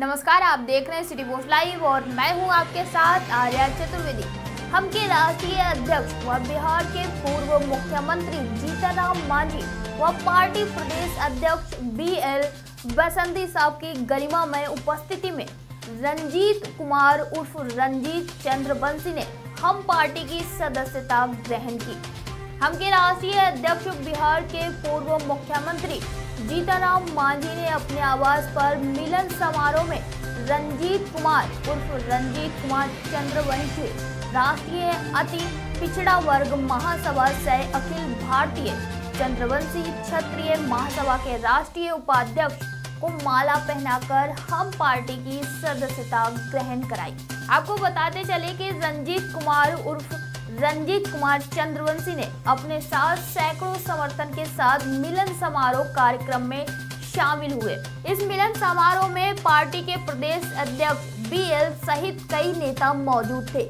नमस्कार, आप देख रहे हैं सिटी पोस्ट लाइव और मैं हूं आपके साथ आर्या चतुर्वेदी। हम के राष्ट्रीय अध्यक्ष व बिहार के पूर्व मुख्यमंत्री जीतनराम मांझी व पार्टी प्रदेश अध्यक्ष BL बसंती साहब की गरिमामय उपस्थिति में रंजीत कुमार उर्फ रंजीत चंद्रवंशी ने हम पार्टी की सदस्यता ग्रहण की। हम के राष्ट्रीय अध्यक्ष बिहार के पूर्व मुख्यमंत्री जीतनराम मांझी ने अपने आवास पर मिलन समारोह में रंजीत कुमार उर्फ रंजीत कुमार चंद्रवंशी राष्ट्रीय अति पिछड़ा वर्ग महासभा सह अखिल भारतीय चंद्रवंशी क्षत्रिय महासभा के राष्ट्रीय उपाध्यक्ष को माला पहनाकर हम पार्टी की सदस्यता ग्रहण कराई। आपको बताते चले कि रंजीत कुमार उर्फ रंजीत कुमार चंद्रवंशी ने अपने साथ सैकड़ों समर्थन के साथ मिलन समारोह कार्यक्रम में शामिल हुए। इस मिलन समारोह में पार्टी के प्रदेश अध्यक्ष BL सहित कई नेता मौजूद थे।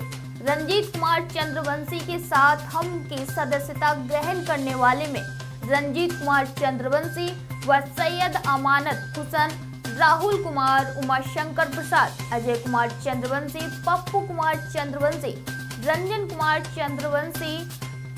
रंजीत कुमार चंद्रवंशी के साथ हम की सदस्यता ग्रहण करने वाले में रंजीत कुमार चंद्रवंशी व सैयद अमानत हुसैन, राहुल कुमार, उमाशंकर प्रसाद, अजय कुमार चंद्रवंशी, पप्पू कुमार चंद्रवंशी, रंजन कुमार चंद्रवंशी,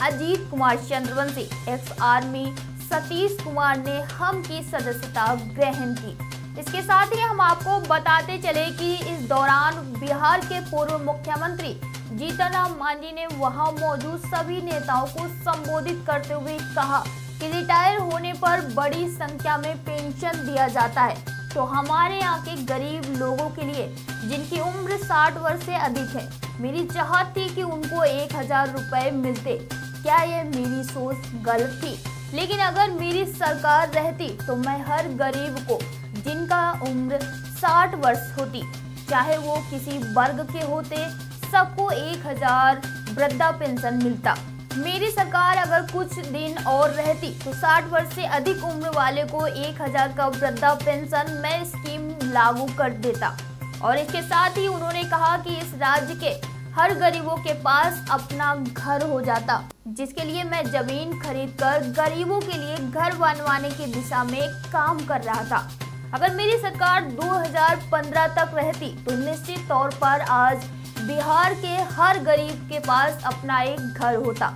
अजीत कुमार चंद्रवंशी, एक्स आर्मी सतीश कुमार ने हम की सदस्यता ग्रहण की। इसके साथ ही हम आपको बताते चले कि इस दौरान बिहार के पूर्व मुख्यमंत्री जीतनराम मांझी ने वहां मौजूद सभी नेताओं को संबोधित करते हुए कहा कि रिटायर होने पर बड़ी संख्या में पेंशन दिया जाता है, तो हमारे यहाँ के गरीब लोगों के लिए जिनकी उम्र 60 वर्ष से अधिक है, मेरी चाहत थी कि उनको 1000 रुपए मिलते। क्या ये मेरी सोच गलत थी? लेकिन अगर मेरी सरकार रहती तो मैं हर गरीब को जिनका उम्र 60 वर्ष होती, चाहे वो किसी वर्ग के होते, सबको 1000 वृद्धा पेंशन मिलता। मेरी सरकार अगर कुछ दिन और रहती तो 60 वर्ष से अधिक उम्र वाले को 1000 का वृद्धा पेंशन मैं स्कीम लागू कर देता। और इसके साथ ही उन्होंने कहा कि इस राज्य के हर गरीबों के पास अपना घर हो जाता, जिसके लिए मैं जमीन खरीदकर गरीबों के लिए घर बनवाने की दिशा में काम कर रहा था। अगर मेरी सरकार 2015 तक रहती तो निश्चित तौर पर आज बिहार के हर गरीब के पास अपना एक घर होता।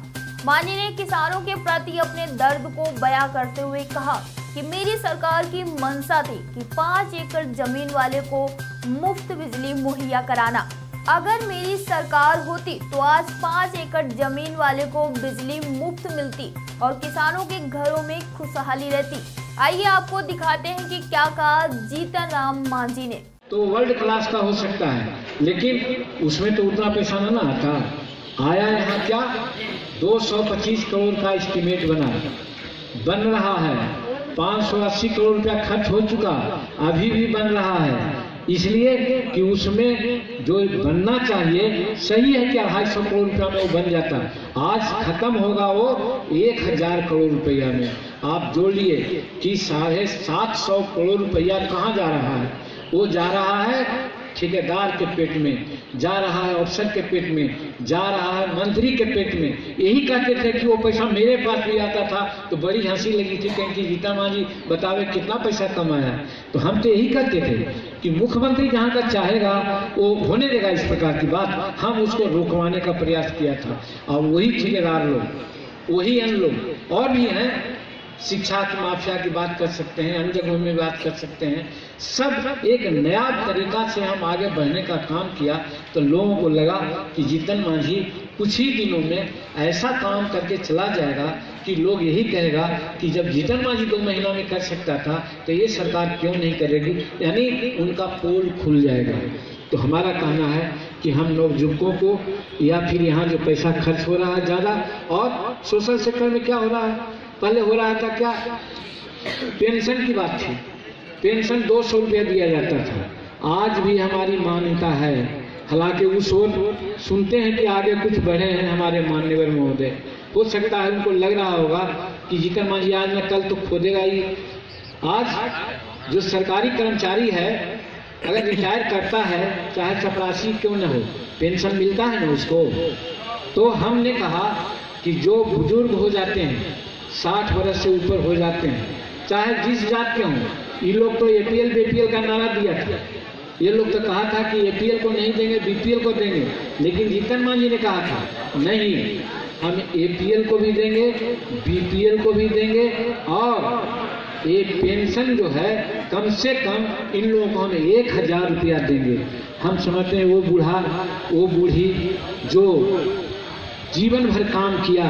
मांझी ने किसानों के प्रति अपने दर्द को बयां करते हुए कहा कि मेरी सरकार की मंशा थी कि 5 एकड़ जमीन वाले को मुफ्त बिजली मुहैया कराना। अगर मेरी सरकार होती तो आज 5 एकड़ जमीन वाले को बिजली मुफ्त मिलती और किसानों के घरों में खुशहाली रहती। आइए आपको दिखाते हैं कि क्या कहा जीतनराम मांझी ने। तो वर्ल्ड क्लास का हो सकता है, लेकिन उसमें तो उतना पैसा ना आता। आया यहाँ क्या 225 करोड़ का एस्टीमेट बन रहा है, 580 करोड़ रुपया खर्च हो चुका, अभी भी बन रहा है। इसलिए कि उसमें जो बनना चाहिए सही है कि 250 करोड़ रुपया में वो बन जाता। आज खत्म होगा वो 1000 करोड़ रुपया में। आप जोड़ लिए कि 750 करोड़ रुपया कहाँ जा रहा है? वो जा रहा है ठेकेदार के पेट में, जा रहा है अफसर के पेट में, जा रहा है मंत्री के पेट में। यही कहते थे कि वो पैसा मेरे पास भी आता था तो बड़ी हंसी लगी थी, कहीं कि जीता मांझी बतावे कितना पैसा कमाया। तो हम तो यही कहते थे कि मुख्यमंत्री जहाँ का चाहेगा वो होने देगा। इस प्रकार की बात हम उसको रोकवाने का प्रयास किया था। और वही ठेकेदार लोग, वही अन्य लोग और भी हैं, शिक्षा की माफिया की बात कर सकते हैं, अन्य जगहों में बात कर सकते हैं। सब एक नया तरीका से हम आगे बढ़ने का काम किया तो लोगों को लगा कि जीतन मांझी कुछ ही दिनों में ऐसा काम करके चला जाएगा कि लोग यही कहेगा कि जब जीतन मांझी 2 महीना में कर सकता था तो ये सरकार क्यों नहीं करेगी, यानी उनका पोल खुल जाएगा। तो हमारा कहना है कि हम नवयुवकों को या फिर यहाँ जो पैसा खर्च हो रहा है ज़्यादा, और सोशल सेक्टर में क्या हो रहा है, पहले हो रहा था क्या, पेंशन की बात थी, पेंशन 200 रुपया दिया जाता था। आज भी हमारी मान्यता है, हालांकि उस ओर सुनते हैं कि आगे कुछ बढ़े हैं हमारे माननीय महोदय। हो सकता है उनको लग रहा होगा कि जीतन मांझी आज न कल तो खोदेगा ही। आज जो सरकारी कर्मचारी है अगर रिटायर करता है, चाहे चपरासी क्यों न हो, पेंशन मिलता है ना उसको। तो हमने कहा कि जो बुजुर्ग हो जाते हैं, 60 वर्ष से ऊपर हो जाते हैं, चाहे जिस जात के हों, ये लोग तो APL BPL का नारा दिया था ये लोग तो कहा था कि APL को नहीं देंगे, BPL को देंगे, लेकिन जीतन मांझी ने कहा था नहीं, हम APL को भी देंगे, BPL को भी देंगे, और एक पेंशन जो है कम से कम इन लोगों को हम 1000 रुपया देंगे। हम समझते हैं वो बूढ़ा, वो बूढ़ी जो जीवन भर काम किया,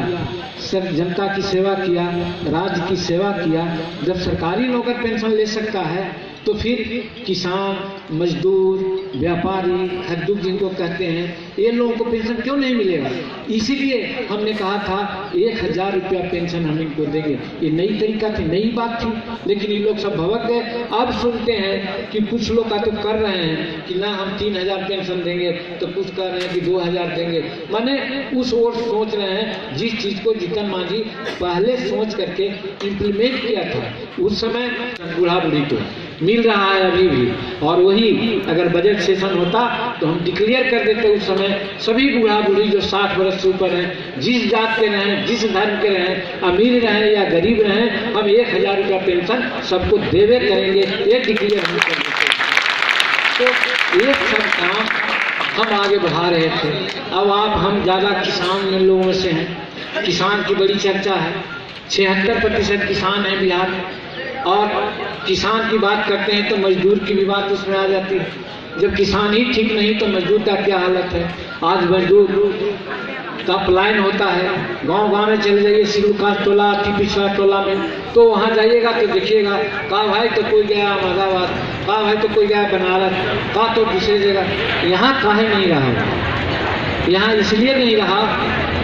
सब जनता की सेवा किया, राज्य की सेवा किया, जब सरकारी नौकर पेंशन ले सकता है तो फिर किसान, मजदूर, व्यापारी, खद्दूक जिनको कहते हैं, ये लोगों को पेंशन क्यों नहीं मिलेगा? इसीलिए हमने कहा था 1000 रुपया पेंशन हम इनको देंगे। ये नई तरीका थी, नई बात थी, लेकिन ये लोग सब भवक गए। अब सुनते हैं कि कुछ लोग का तो कर रहे हैं कि ना हम 3000 पेंशन देंगे, तो कुछ कर रहे हैं कि 2000 देंगे। माने उस ओर सोच रहे हैं जिस चीज को जीतन मांझी पहले सोच करके इम्प्लीमेंट किया था, उस समय बूढ़ा बूढ़ी को मिल रहा है अभी भी। और वही अगर बजट सेशन होता तो हम डिक्लेयर कर देते उस समय, सभी बूढ़ा बूढ़ी जो 60 वर्ष से ऊपर हैं, जिस जात के रहें, जिस धर्म के रहें, अमीर रहें या गरीब रहें, हम 1000 रुपया पेंशन सबको देवे करेंगे, ये डिक्लेयर हम कर देते। तो ये सब काम हम आगे बढ़ा रहे थे। अब आप हम ज़्यादा किसान लोगों से हैं, किसान की बड़ी चर्चा है, 76% किसान हैं बिहार में, और किसान की बात करते हैं तो मजदूर की भी बात उसमें आ जाती है। जब किसान ही ठीक नहीं तो मजदूर का क्या हालत है? आज मजदूर का पलायन होता है, गांव-गांव में चले जाइए, शेड्यूल कास्ट टोला, अति पिछड़ा टोला में, तो वहाँ जाइएगा तो देखिएगा, कहा भाई तो कोई गया अहमदाबाद, कहा भाई तो कोई गया बनारस, कहा तो दूसरी जगह। यहाँ काहे नहीं रहा? यहाँ इसलिए नहीं रहा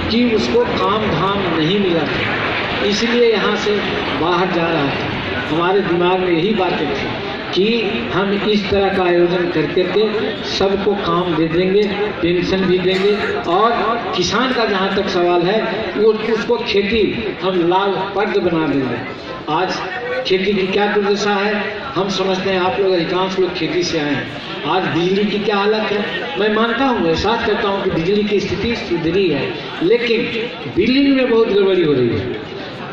कि उसको काम धाम नहीं मिला था, इसलिए यहाँ से बाहर जा रहा था। हमारे दिमाग में यही बातें थी कि हम इस तरह का आयोजन करके सबको काम दे देंगे, पेंशन भी देंगे, और किसान का जहाँ तक सवाल है वो उसको खेती हम लाभप्रद बना देंगे। आज खेती की क्या दुर्दशा है हम समझते हैं, आप लोग अधिकांश लोग खेती से आए हैं। आज बिजली की क्या हालत है, मैं मानता हूँ, एहसास करता हूँ कि बिजली की स्थिति सुधरी है, लेकिन बिलिंग में बहुत गड़बड़ी हो रही है।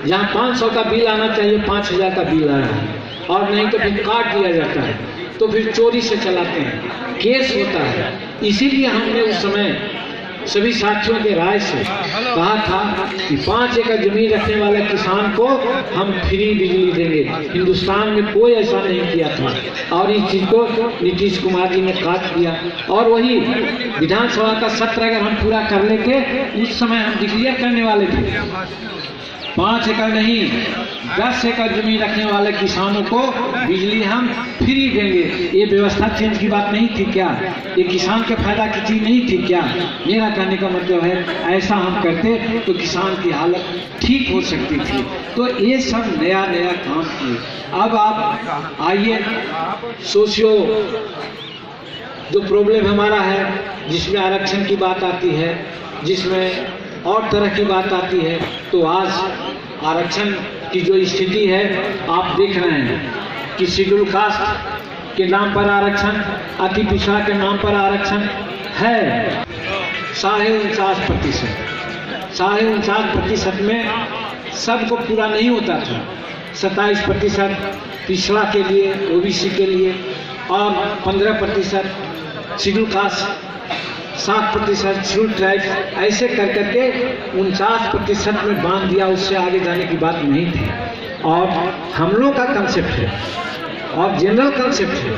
जहाँ 500 का बिल आना चाहिए 5000 का बिल आ रहा है, और नहीं तो फिर काट दिया जाता है, तो फिर चोरी से चलाते हैं, केस होता है। इसीलिए हमने उस समय सभी साथियों के राय से कहा था कि 5 एकड़ जमीन रखने वाले किसान को हम फ्री बिजली देंगे। हिंदुस्तान में कोई ऐसा नहीं किया था, और इस चीज को नीतीश कुमार जी ने काट दिया। और वही विधानसभा का सत्र अगर हम पूरा कर लेते, उस समय हम डिक्लेयर करने वाले थे 5 एकड़ नहीं 10 एकड़ जमीन रखने वाले किसानों को बिजली हम फ्री देंगे। ये व्यवस्था चेंज की बात नहीं थी क्या? ये किसान के फायदा की चीज नहीं थी क्या? मेरा कहने का मतलब है ऐसा हम करते तो किसान की हालत ठीक हो सकती थी। तो ये सब नया नया काम किए। अब आप आइए, सोशियो जो प्रॉब्लम हमारा है, जिसमें आरक्षण की बात आती है, जिसमें और तरह की बात आती है, तो आज आरक्षण की जो स्थिति है आप देख रहे हैं कि शेड्यूल कास्ट के नाम पर आरक्षण, अति पिछड़ा के नाम पर आरक्षण है 49.5%। 49.5% में सबको पूरा नहीं होता था। 27% पिछड़ा के लिए, OBC के लिए, और 15% शेड्यूल कास्ट, 7% शेड्यूल ट्राइब, ऐसे कर करके 49% में बांध दिया। उससे आगे जाने की बात नहीं थी। और हम लोग का कंसेप्ट है और जनरल कंसेप्ट है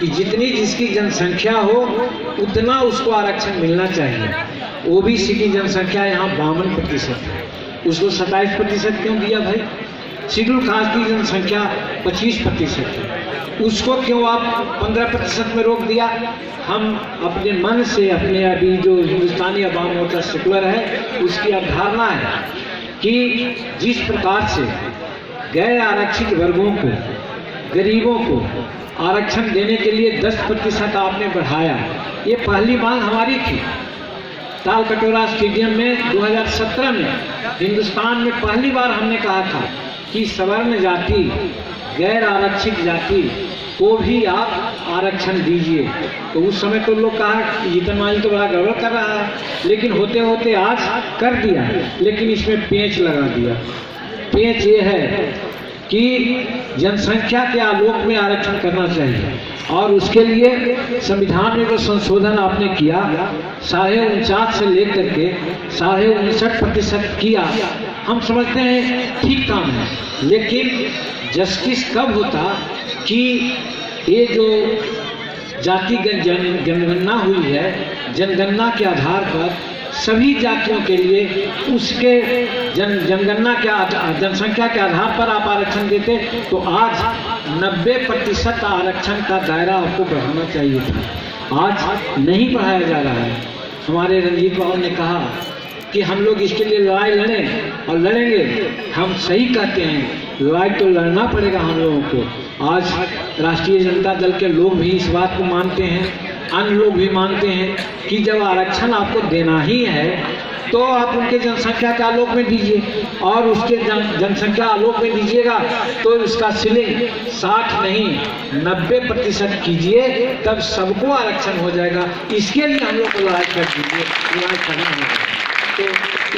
कि जितनी जिसकी जनसंख्या हो उतना उसको आरक्षण मिलना चाहिए। OBC की जनसंख्या यहाँ 52% है, उसको 27% क्यों दिया भाई? शेड्यूल कास्ट की जनसंख्या 25% है, उसको क्यों आप 15% में रोक दिया? हम अपने मन से, अपने अभी जो हिंदुस्तानी अवाम मोर्चा सेकुलर है उसकी अवधारणा है कि जिस प्रकार से गैर आरक्षित वर्गों को, गरीबों को आरक्षण देने के लिए 10% आपने बढ़ाया, ये पहली मांग हमारी थी। ताल कटोरा स्टेडियम में 2017 में हिंदुस्तान में पहली बार हमने कहा था कि सवर्ण जाति, गैर आरक्षित जाति को भी आप आरक्षण दीजिए। तो उस समय तो लोग कहा कि जीतन मांझी तो बड़ा गड़बड़ कर रहा है, लेकिन होते होते आज कर दिया। लेकिन इसमें पेंच लगा दिया। पेंच ये है कि जनसंख्या के आलोक में आरक्षण करना चाहिए, और उसके लिए संविधान में जो संशोधन आपने किया 49.5 से लेकर के 59.5% किया, हम समझते हैं ठीक काम है। लेकिन जस्टिस कब होता कि ये जो जाति जनगणना हुई है, जनगणना के आधार पर सभी जातियों के लिए उसके जनगणना के जनसंख्या के आधार पर आप आरक्षण देते तो आज 90% आरक्षण का दायरा आपको बढ़ाना चाहिए था। आज नहीं बढ़ाया जा रहा है। हमारे रंजीत बाबू ने कहा कि हम लोग इसके लिए लड़ाई लड़ें और लड़ेंगे। हम सही कहते हैं, लड़ाई तो लड़ना पड़ेगा हम लोगों को। आज राष्ट्रीय जनता दल के लोग भी इस बात को मानते हैं, अन्य लोग भी मानते हैं कि जब आरक्षण आपको देना ही है तो आप उनके जनसंख्या के आलोक में दीजिए, और उसके जनसंख्या आलोक में दीजिएगा तो उसका सीलिंग 60 नहीं 90% कीजिए, तब सबको आरक्षण हो जाएगा। इसके लिए हम लोग को लड़ाई कर दीजिए, लड़ाई करना होगा। तो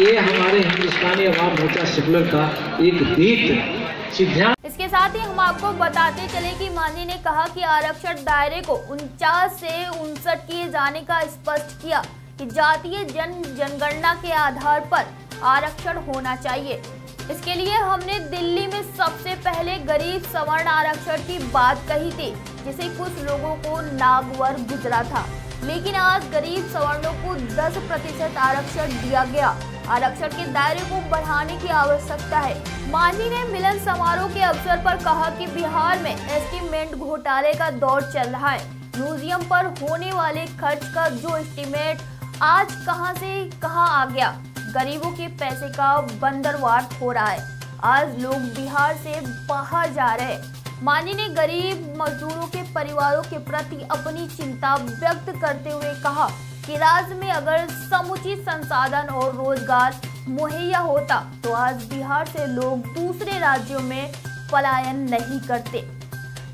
ये हमारे हिंदुस्तानी अवाम मोर्चा सेकुलर का एक दृढ़ सिद्धांत। इसके साथ ही हम आपको बताते चले कि मांझी ने कहा कि आरक्षण दायरे को 49 से 59 किए जाने का स्पष्ट किया कि जातीय जनगणना के आधार पर आरक्षण होना चाहिए। इसके लिए हमने दिल्ली में सबसे पहले गरीब सवर्ण आरक्षण की बात कही थी, जिसे कुछ लोगों को नागवार गुजरा था, लेकिन आज गरीब सवर्णों को 10% आरक्षण दिया गया। आरक्षण के दायरे को बढ़ाने की आवश्यकता है। मांझी ने मिलन समारोह के अवसर पर कहा कि बिहार में एस्टीमेट घोटाले का दौर चल रहा है। म्यूजियम पर होने वाले खर्च का जो एस्टीमेट आज कहां से कहां आ गया। गरीबों के पैसे का बंदरवार हो रहा है। आज लोग बिहार से बाहर जा रहे हैं। मांझी ने गरीब मजदूरों के परिवारों के प्रति अपनी चिंता व्यक्त करते हुए कहा कि राज्य में अगर समुचित संसाधन और रोजगार मुहैया होता तो आज बिहार से लोग दूसरे राज्यों में पलायन नहीं करते।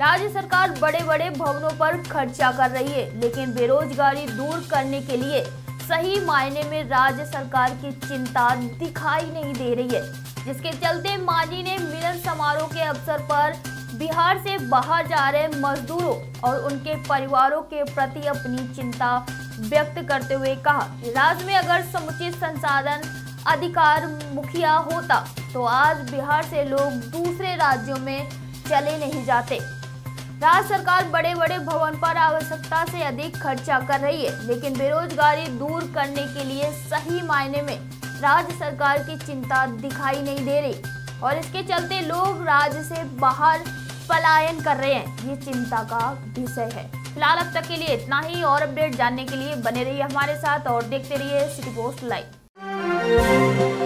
राज्य सरकार बड़े बड़े भवनों पर खर्चा कर रही है, लेकिन बेरोजगारी दूर करने के लिए सही मायने में राज्य सरकार की चिंता दिखाई नहीं दे रही है, जिसके चलते मांझी ने मिलन समारोह के अवसर पर बिहार से बाहर जा रहे मजदूरों और उनके परिवारों के प्रति अपनी चिंता व्यक्त करते हुए कहा कि राज्य में अगर समुचित संसाधन अधिकार मुखिया होता तो आज बिहार से लोग दूसरे राज्यों में चले नहीं जाते। राज्य सरकार बड़े बड़े भवन पर आवश्यकता से अधिक खर्चा कर रही है, लेकिन बेरोजगारी दूर करने के लिए सही मायने में राज्य सरकार की चिंता दिखाई नहीं दे रही, और इसके चलते लोग राज्य से बाहर पलायन कर रहे हैं। ये चिंता का विषय है। फिलहाल अब तक के लिए इतना ही, और अपडेट जानने के लिए बने रहिए हमारे साथ और देखते रहिए सिटी पोस्ट लाइव।